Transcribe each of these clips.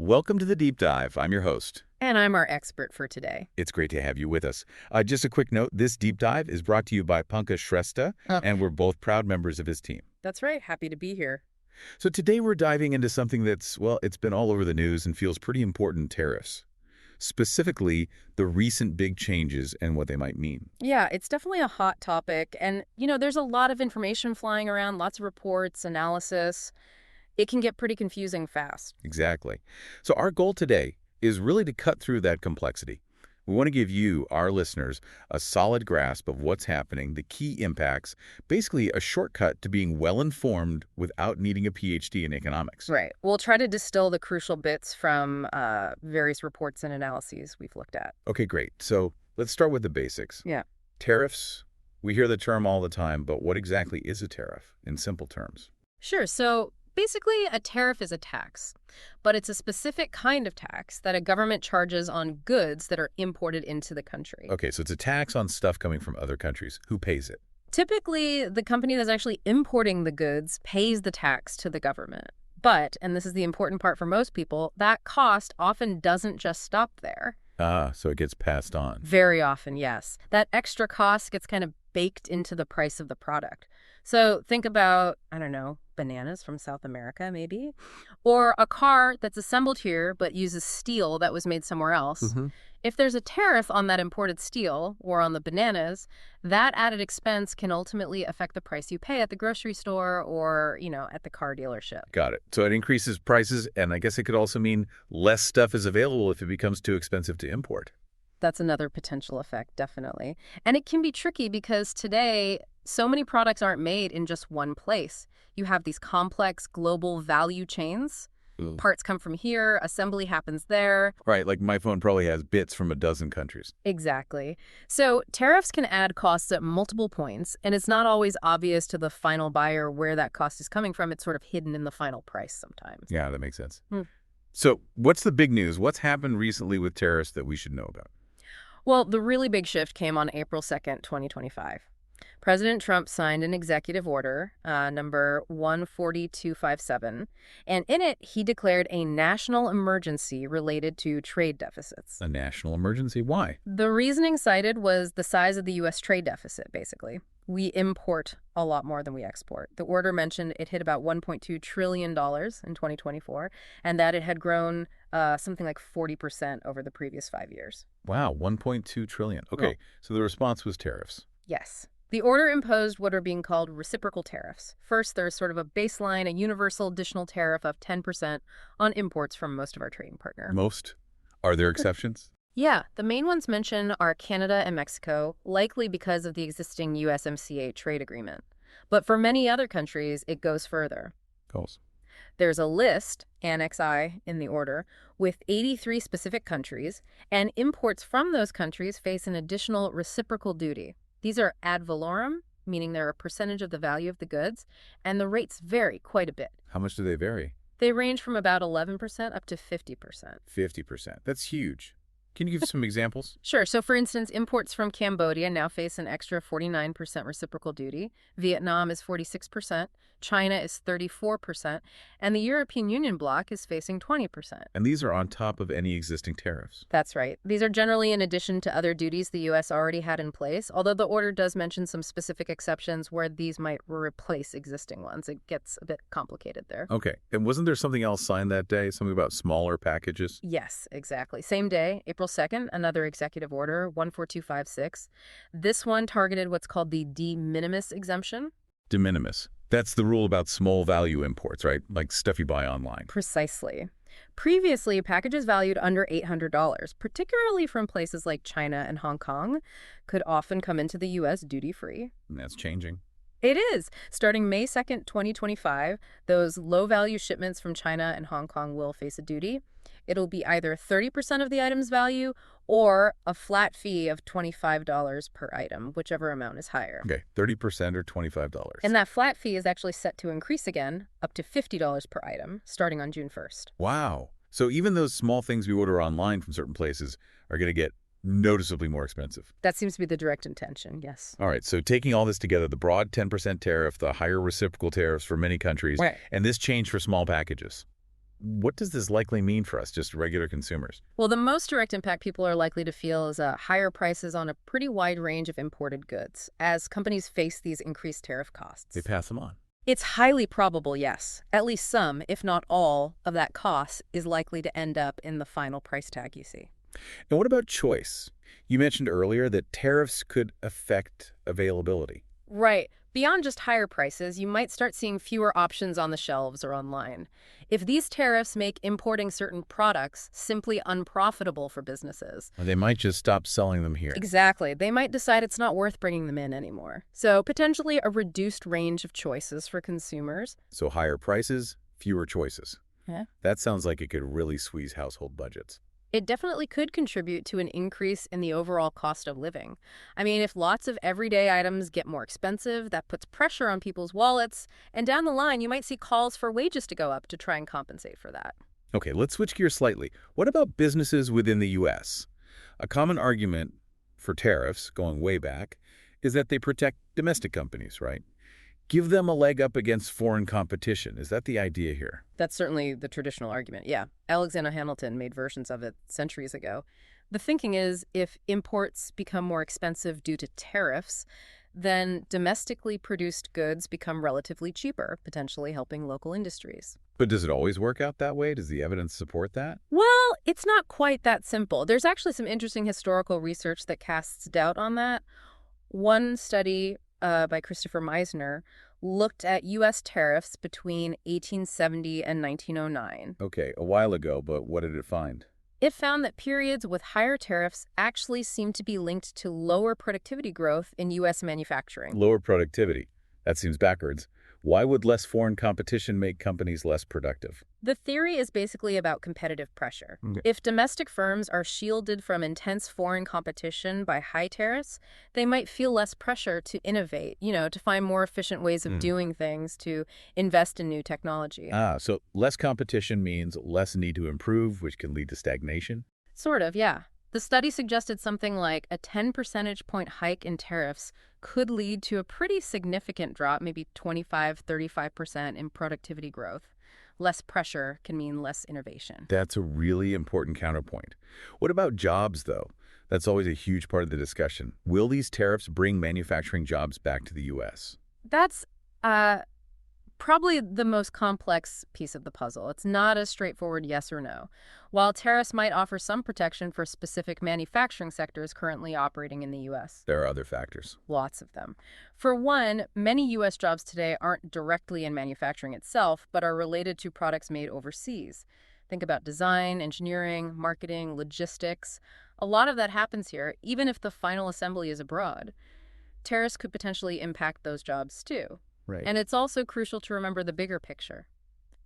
Welcome to the Deep Dive. I'm your host. And I'm our expert for today. It's great to have you with us. Just a quick note, this Deep Dive is brought to you by Pankaj Shrestha, and we're both proud members of his team. That's right. Happy to be here. So today we're diving into something that's, well, it's been all over the news and feels pretty important: tariffs. Specifically, the recent big changes and what they might mean. Yeah, it's definitely a hot topic. And, there's a lot of information flying around, lots of reports, analysis. It can get pretty confusing fast. Exactly. So our goal today is really to cut through that complexity. We want to give you, our listeners, a solid grasp of what's happening, the key impacts, basically a shortcut to being well-informed without needing a PhD in economics. Right. We'll try to distill the crucial bits from various reports and analyses we've looked at. Okay, great. So let's start with the basics. Yeah. Tariffs. We hear the term all the time, but what exactly is a tariff in simple terms? Sure. So basically, a tariff is a tax, but it's a specific kind of tax that a government charges on goods that are imported into the country. Okay, so it's a tax on stuff coming from other countries. Who pays it? Typically, the company that's actually importing the goods pays the tax to the government. But, and this is the important part for most people, that cost often doesn't just stop there. Ah, so it gets passed on. Very often, yes. That extra cost gets kind of baked into the price of the product. So think about, I don't know, bananas from South America, maybe, or a car that's assembled here but uses steel that was made somewhere else. If there's a tariff on that imported steel or on the bananas, that added expense can ultimately affect the price you pay at the grocery store or, at the car dealership. Got it. So it increases prices, and I guess it could also mean less stuff is available if it becomes too expensive to import. That's another potential effect, definitely. And it can be tricky because today, so many products aren't made in just one place. You have these complex global value chains. Parts come from here, assembly happens there. Right, like my phone probably has bits from a dozen countries. Exactly. So tariffs can add costs at multiple points, and it's not always obvious to the final buyer where that cost is coming from. It's sort of hidden in the final price sometimes. Yeah, that makes sense. So what's the big news? What's happened recently with tariffs that we should know about? Well, the really big shift came on April 2nd, 2025. President Trump signed an executive order, number 14257, and in it, he declared a national emergency related to trade deficits. A national emergency? Why? The reasoning cited was the size of the U.S. trade deficit, basically. We import a lot more than we export. The order mentioned it hit about $1.2 trillion in 2024, and that it had grown something like 40% over the previous 5 years. Wow, 1.2 trillion. Okay, so the response was tariffs. Yes. The order imposed what are being called reciprocal tariffs. First, there's sort of a baseline, a universal additional tariff of 10% on imports from most of our trading partners. Most? Are there exceptions? Yeah, the main ones mentioned are Canada and Mexico, likely because of the existing USMCA trade agreement. But for many other countries, it goes further. There's a list, Annex I in the order, with 83 specific countries, and imports from those countries face an additional reciprocal duty. These are ad valorem, meaning they're a percentage of the value of the goods, and the rates vary quite a bit. How much do they vary? They range from about 11% up to 50%. 50%. That's huge. Can you give some examples? Sure. So, for instance, imports from Cambodia now face an extra 49% reciprocal duty. Vietnam is 46%. China is 34%. And the European Union bloc is facing 20%. And these are on top of any existing tariffs. That's right. These are generally in addition to other duties the U.S. already had in place, although the order does mention some specific exceptions where these might replace existing ones. It gets a bit complicated there. Okay. And wasn't there something else signed that day? Something about smaller packages? Yes, exactly. Same day, April 2nd, another executive order, 14256. This one targeted what's called the de minimis exemption. De minimis. That's the rule about small value imports, right? Like stuff you buy online. Precisely. Previously, packages valued under $800, particularly from places like China and Hong Kong, could often come into the U.S. duty-free. And that's changing. It is. Starting May 2nd, 2025, those low-value shipments from China and Hong Kong will face a duty. It'll be either 30% of the item's value or a flat fee of $25 per item, whichever amount is higher. Okay, 30% or $25. And that flat fee is actually set to increase again, up to $50 per item, starting on June 1st. Wow. So even those small things we order online from certain places are going to get noticeably more expensive. That seems to be the direct intention, yes. All right, so taking all this together, the broad 10% tariff, the higher reciprocal tariffs for many countries, Right. and this change for small packages. What does this likely mean for us, just regular consumers? Well, the most direct impact people are likely to feel is higher prices on a pretty wide range of imported goods as companies face these increased tariff They costs. pass them on. It's highly probable, yes. At least some, if not all, of that cost is likely to end up in the final price tag you see. And what about choice? You mentioned earlier that tariffs could affect availability. Right. Beyond just higher prices, you might start seeing fewer options on the shelves or online. If these tariffs make importing certain products simply unprofitable for businesses, Or they might just stop selling them here. exactly, they might decide it's not worth bringing them in anymore. So potentially a reduced range of choices for consumers. So higher prices, fewer choices. Yeah. That sounds like it could really squeeze household budgets. It definitely could contribute to an increase in the overall cost of living. I mean, if lots of everyday items get more expensive, that puts pressure on people's wallets, and down the line, you might see calls for wages to go up to try and compensate for that. Okay, let's switch gears slightly. What about businesses within the U.S.? A common argument for tariffs, going way back, is that they protect domestic companies, right? Give them a leg up against foreign competition. Is that the idea here? That's certainly the traditional argument, yeah. Alexander Hamilton made versions of it centuries ago. The thinking is if imports become more expensive due to tariffs, then domestically produced goods become relatively cheaper, potentially helping local industries. But does it always work out that way? Does the evidence support that? Well, it's not quite that simple. There's actually some interesting historical research that casts doubt on that. One study by Christopher Meisner looked at U.S. tariffs between 1870 and 1909. Okay, a while ago, but what did it find? It found that periods with higher tariffs actually seemed to be linked to lower productivity growth in U.S. manufacturing. Lower productivity. That seems backwards. Why would less foreign competition make companies less productive? The theory is basically about competitive pressure. Okay. If domestic firms are shielded from intense foreign competition by high tariffs, they might feel less pressure to innovate, to find more efficient ways of doing things, to invest in new technology. So less competition means less need to improve, which can lead to stagnation? Sort of, yeah. The study suggested something like a 10 percentage point hike in tariffs could lead to a pretty significant drop, maybe 25–35% in productivity growth. Less pressure can mean less innovation. That's a really important counterpoint. What about jobs, though? That's always a huge part of the discussion. Will these tariffs bring manufacturing jobs back to the U.S.? That's probably the most complex piece of the puzzle. It's not a straightforward yes or no. While tariffs might offer some protection for specific manufacturing sectors currently operating in the U.S., There are other factors. lots of them. For one, many U.S. jobs today aren't directly in manufacturing itself, but are related to products made overseas. Think about design, engineering, marketing, logistics. A lot of that happens here, even if the final assembly is abroad. Tariffs could potentially impact those jobs too. Right. And it's also crucial to remember the bigger picture.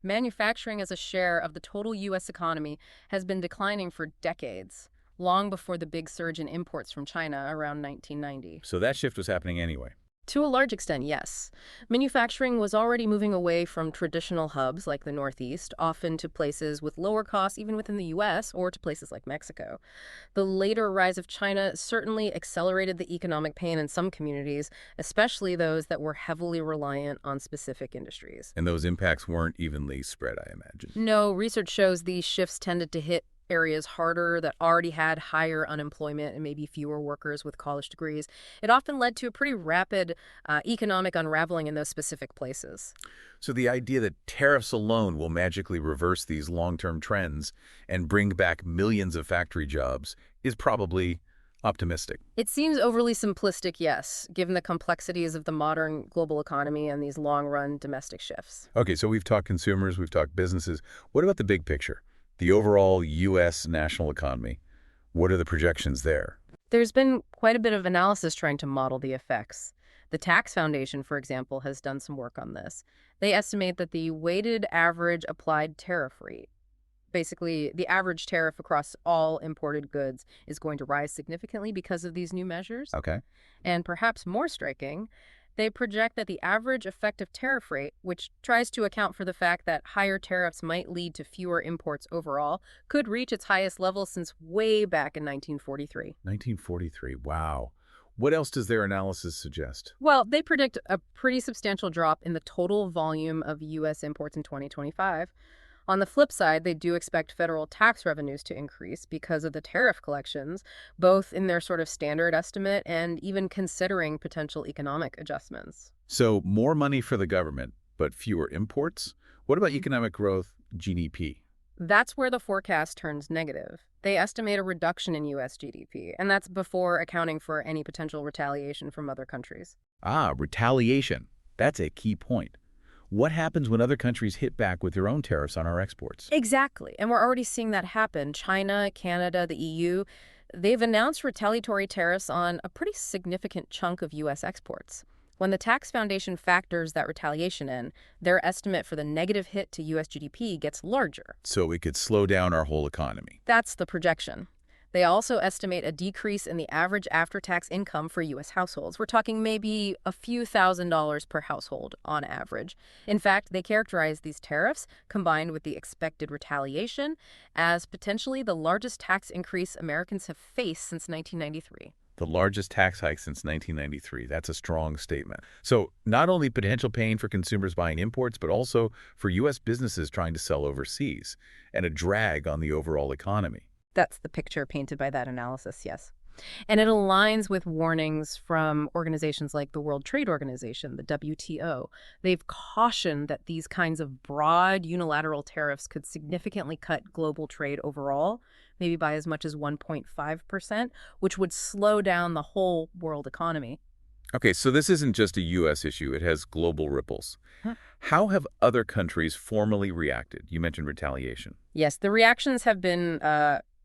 Manufacturing as a share of the total U.S. economy has been declining for decades, long before the big surge in imports from China around 1990. So that shift was happening anyway. To a large extent, yes. Manufacturing was already moving away from traditional hubs like the Northeast, often to places with lower costs even within the U.S. or to places like Mexico. The later rise of China certainly accelerated the economic pain in some communities, especially those that were heavily reliant on specific industries. And those impacts weren't evenly spread, I imagine. No, research shows these shifts tended to hit areas harder that already had higher unemployment and maybe fewer workers with college degrees. It often led to a pretty rapid economic unraveling in those specific places. So the idea that tariffs alone will magically reverse these long-term trends and bring back millions of factory jobs is probably optimistic. It seems overly simplistic, yes, given the complexities of the modern global economy and these long-run domestic shifts. Okay, so we've talked consumers, we've talked businesses. What about the big picture? The overall U.S. national economy? What are the projections there? There's been quite a bit of analysis trying to model the effects. The Tax Foundation, for example, has done some work on this. They estimate that the weighted average applied tariff rate, basically the average tariff across all imported goods, is going to rise significantly because of these new measures. Okay. And perhaps more striking, they project that the average effective tariff rate, which tries to account for the fact that higher tariffs might lead to fewer imports overall, could reach its highest level since way back in 1943. 1943, wow. What else does their analysis suggest? Well, they predict a pretty substantial drop in the total volume of U.S. imports in 2025. On the flip side, they do expect federal tax revenues to increase because of the tariff collections, both in their sort of standard estimate and even considering potential economic adjustments. So more money for the government, but fewer imports? What about economic growth, GDP? That's where the forecast turns negative. They estimate a reduction in U.S. GDP, and that's before accounting for any potential retaliation from other countries. Ah, retaliation. That's a key point. What happens when other countries hit back with their own tariffs on our exports? Exactly. And we're already seeing that happen. China, Canada, the EU, they've announced retaliatory tariffs on a pretty significant chunk of U.S. exports. When the tax foundation factors that retaliation in, their estimate for the negative hit to U.S. GDP gets larger. So it could slow down our whole economy. That's the projection. They also estimate a decrease in the average after-tax income for U.S. households. We're talking maybe a few $1,000s per household on average. In fact, they characterize these tariffs, combined with the expected retaliation, as potentially the largest tax increase Americans have faced since 1993. The largest tax hike since 1993. That's a strong statement. So not only potential pain for consumers buying imports, but also for U.S. businesses trying to sell overseas, and a drag on the overall economy. That's the picture painted by that analysis, yes. And it aligns with warnings from organizations like the World Trade Organization, the WTO. They've cautioned that these kinds of broad unilateral tariffs could significantly cut global trade overall, maybe by as much as 1.5%, which would slow down the whole world economy. Okay, so this isn't just a U.S. issue. It has global ripples. How have other countries formally reacted? You mentioned retaliation. Yes, the reactions have been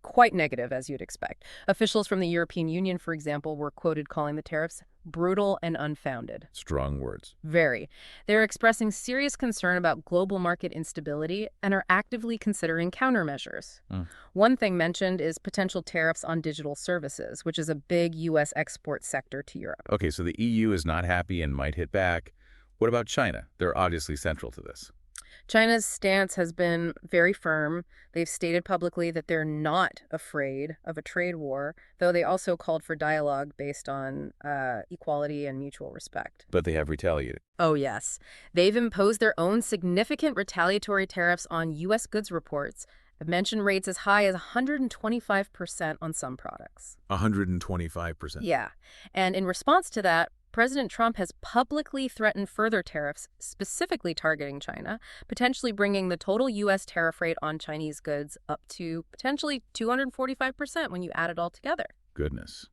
quite negative, as you'd expect. Officials from the European Union, for example, were quoted calling the tariffs brutal and unfounded. Strong words. Very. They're expressing serious concern about global market instability and are actively considering countermeasures. One thing mentioned is potential tariffs on digital services, which is a big U.S. export sector to Europe. Okay, so the EU is not happy and might hit back. What about China? They're obviously central to this. China's stance has been very firm. They've stated publicly that they're not afraid of a trade war, though they also called for dialogue based on equality and mutual respect. But they have retaliated. Oh, yes. They've imposed their own significant retaliatory tariffs on U.S. goods reports. I've mentioned rates as high as 125% on some products. 125%? Yeah. And in response to that, President Trump has publicly threatened further tariffs, specifically targeting China, potentially bringing the total U.S. tariff rate on Chinese goods up to potentially 245% when you add it all together. Goodness.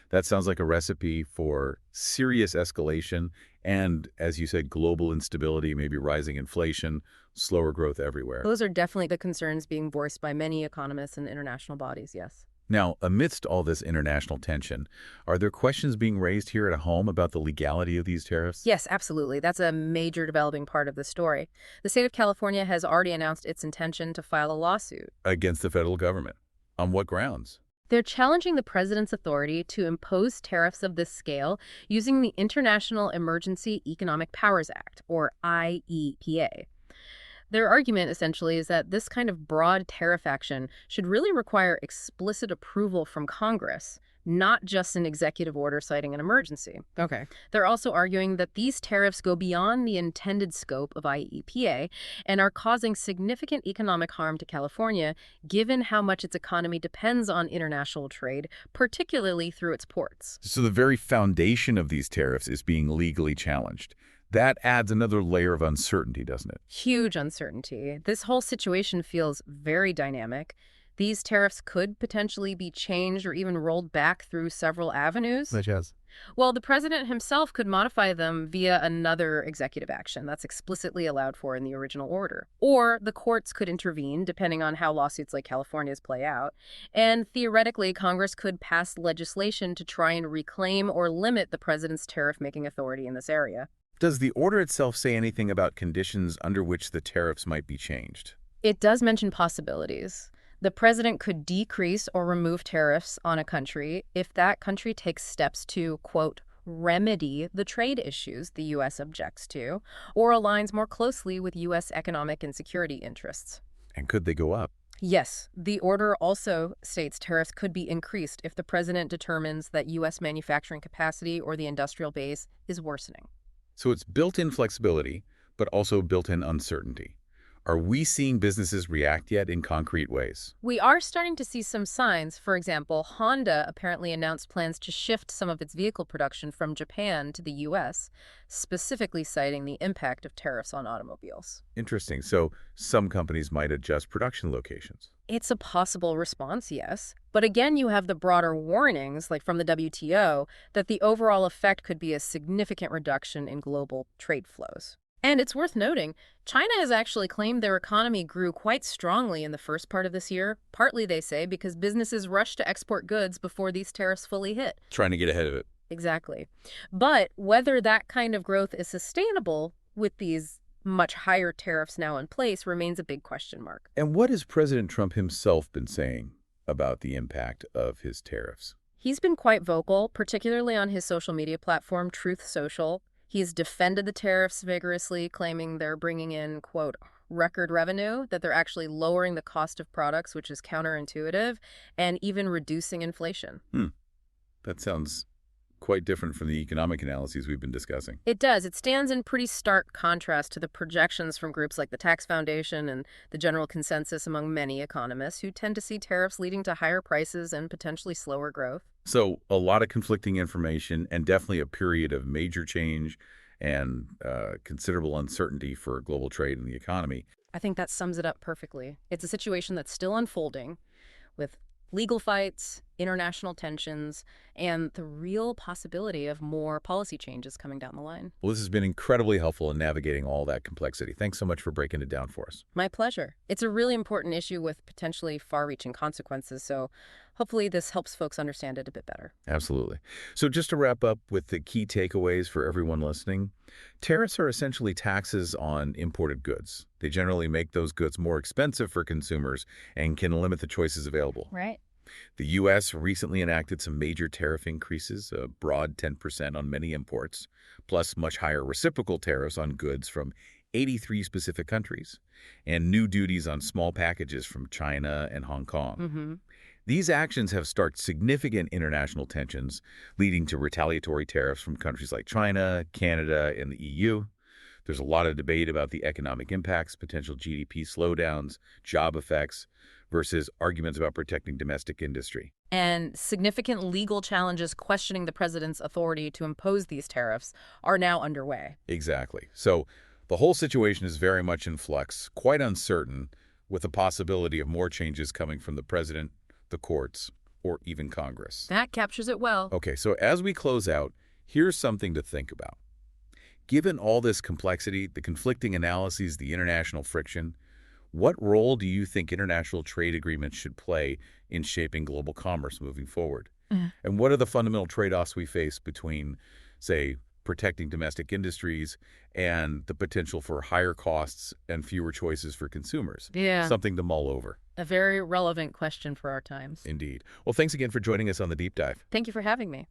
That sounds like a recipe for serious escalation and, as you said, global instability, maybe rising inflation, slower growth everywhere. Those are definitely the concerns being voiced by many economists and international bodies, yes. Now, amidst all this international tension, are there questions being raised here at home about the legality of these tariffs? Yes, absolutely. That's a major developing part of the story. The state of California has already announced its intention to file a lawsuit. Against the federal government. On what grounds? They're challenging the president's authority to impose tariffs of this scale using the International Emergency Economic Powers Act, or IEPA. Their argument, essentially, is that this kind of broad tariff action should really require explicit approval from Congress, not just an executive order citing an emergency. Okay. They're also arguing that these tariffs go beyond the intended scope of IEPA and are causing significant economic harm to California, given how much its economy depends on international trade, particularly through its ports. So the very foundation of these tariffs is being legally challenged. That adds another layer of uncertainty, doesn't it? Huge uncertainty. This whole situation feels very dynamic. These tariffs could potentially be changed or even rolled back through several avenues. Such as? Well, the president himself could modify them via another executive action that's explicitly allowed for in the original order. Or the courts could intervene, depending on how lawsuits like California's play out. And theoretically, Congress could pass legislation to try and reclaim or limit the president's tariff-making authority in this area. Does the order itself say anything about conditions under which the tariffs might be changed? It does mention possibilities. The president could decrease or remove tariffs on a country if that country takes steps to, quote, remedy the trade issues the U.S. objects to, or aligns more closely with U.S. economic and security interests. And could they go up? Yes. The order also states tariffs could be increased if the president determines that U.S. manufacturing capacity or the industrial base is worsening. So it's built-in flexibility, but also built-in uncertainty. Are we seeing businesses react yet in concrete ways? We are starting to see some signs. For example, Honda apparently announced plans to shift some of its vehicle production from Japan to the U.S., specifically citing the impact of tariffs on automobiles. Interesting. So some companies might adjust production locations. It's a possible response, yes. But again, you have the broader warnings, like from the WTO, that the overall effect could be a significant reduction in global trade flows. And it's worth noting, China has actually claimed their economy grew quite strongly in the first part of this year, partly, they say, because businesses rushed to export goods before these tariffs fully hit. Trying to get ahead of it. Exactly. But whether that kind of growth is sustainable with these much higher tariffs now in place remains a big question mark. And what has President Trump himself been saying about the impact of his tariffs? He's been quite vocal, particularly on his social media platform, Truth Social. He's defended the tariffs vigorously, claiming they're bringing in, quote, record revenue, that they're actually lowering the cost of products, which is counterintuitive, and even reducing inflation. That sounds quite different from the economic analyses we've been discussing. It does. It stands in pretty stark contrast to the projections from groups like the Tax Foundation and the general consensus among many economists who tend to see tariffs leading to higher prices and potentially slower growth. So a lot of conflicting information and definitely a period of major change and considerable uncertainty for global trade and the economy. I think that sums it up perfectly. It's a situation that's still unfolding with legal fights, international tensions, and the real possibility of more policy changes coming down the line. Well, this has been incredibly helpful in navigating all that complexity. Thanks so much for breaking it down for us. My pleasure. It's a really important issue with potentially far-reaching consequences, so hopefully this helps folks understand it a bit better. Absolutely. So just to wrap up with the key takeaways for everyone listening, tariffs are essentially taxes on imported goods. They generally make those goods more expensive for consumers and can limit the choices available. Right. The U.S. recently enacted some major tariff increases, a broad 10% on many imports, plus much higher reciprocal tariffs on goods from 83 specific countries, and new duties on small packages from China and Hong Kong. These actions have sparked significant international tensions, leading to retaliatory tariffs from countries like China, Canada, and the EU. There's a lot of debate about the economic impacts, potential GDP slowdowns, job effects, versus arguments about protecting domestic industry. And significant legal challenges questioning the president's authority to impose these tariffs are now underway. Exactly. So the whole situation is very much in flux, quite uncertain, with the possibility of more changes coming from the president, the courts, or even Congress. That captures it well. Okay, so as we close out, here's something to think about. Given all this complexity, the conflicting analyses, the international friction, what role do you think international trade agreements should play in shaping global commerce moving forward? And what are the fundamental trade-offs we face between, say, protecting domestic industries and the potential for higher costs and fewer choices for consumers? Yeah. Something to mull over. A very relevant question for our times. Indeed. Well, thanks again for joining us on the Deep Dive. Thank you for having me.